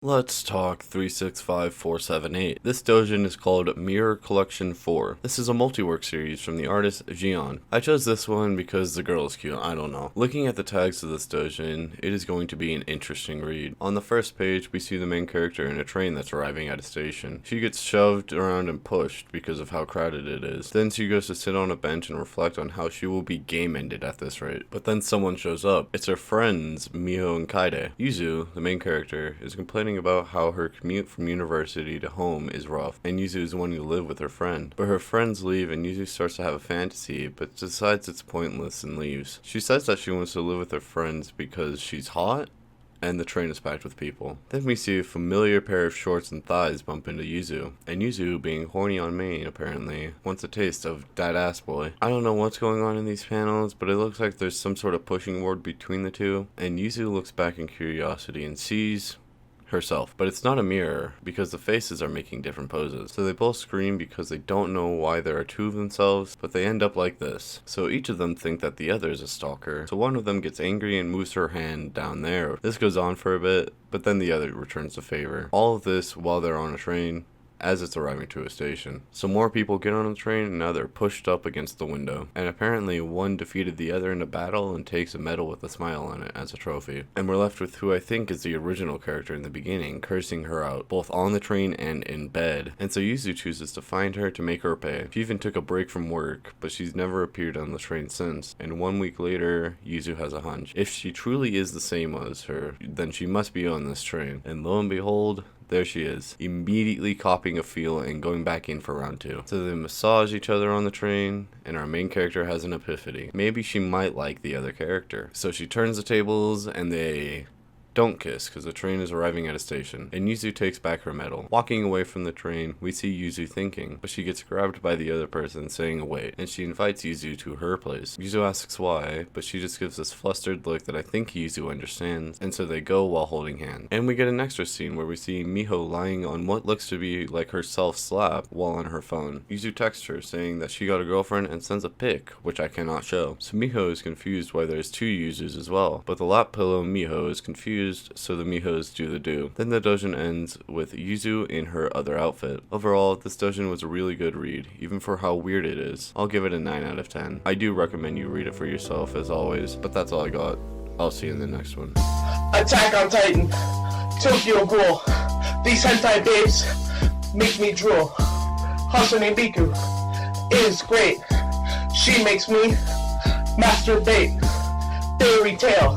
Let's talk 365478. This doujin is called Mirror Collection 4. This is a multi-work series from the artist Jian. I chose this one because the girl is cute, I don't know. Looking at the tags of this doujin, it is going to be an interesting read. On the first page, we see the main character in a train that's arriving at a station. She gets shoved around and pushed because of how crowded it is. Then she goes to sit on a bench and reflect on how she will be game-ended at this rate. But then someone shows up. It's her friends, Miho and Kaide. Yuzu, the main character, is complaining about how her commute from university to home is rough, and Yuzu is wanting to live with her friend. But her friends leave and Yuzu starts to have a fantasy, but decides it's pointless and leaves. She says that she wants to live with her friends because she's hot, and the train is packed with people. Then we see a familiar pair of shorts and thighs bump into Yuzu, and Yuzu, being horny on main apparently, wants a taste of that ass boy. I don't know what's going on in these panels, but it looks like there's some sort of pushing ward between the two, and Yuzu looks back in curiosity and sees herself. But it's not a mirror, because the faces are making different poses. So they both scream because they don't know why there are two of themselves, but they end up like this. So each of them think that the other is a stalker. So one of them gets angry and moves her hand down there. This goes on for a bit, but then the other returns the favor. All of this while they're on a train, as it's arriving to a station. So more people get on the train and now they're pushed up against the window. And apparently one defeated the other in a battle and takes a medal with a smile on it as a trophy. And we're left with who I think is the original character in the beginning, cursing her out, both on the train and in bed. And so Yuzu chooses to find her to make her pay. She even took a break from work, but she's never appeared on the train since. And 1 week later, Yuzu has a hunch. If she truly is the same as her, then she must be on this train. And lo and behold, there she is, immediately copying a feel and going back in for round 2. So they massage each other on the train, and our main character has an epiphany. Maybe she might like the other character. So she turns the tables, and they don't kiss because the train is arriving at a station, and Yuzu takes back her medal. Walking away from the train, we see Yuzu thinking, but she gets grabbed by the other person saying wait, and she invites Yuzu to her place. Yuzu asks why, but she just gives this flustered look that I think Yuzu understands, and so they go while holding hands. And we get an extra scene where we see Miho lying on what looks to be like her self-slap while on her phone. Yuzu texts her saying that she got a girlfriend and sends a pic, which I cannot show. So Miho is confused why there's two Yuzus as well, but the lap pillow Miho is confused, so the Mihos do the do. Then the doujin ends with Yuzu in her other outfit. Overall, this doujin was a really good read, even for how weird it is. I'll give it a 9 out of 10. I do recommend you read it for yourself as always, but that's all I got. I'll see you in the next one. Attack on Titan, Tokyo Ghoul. These hentai babes make me drool. Hasane Biku is great. She makes me masturbate. Fairy tale.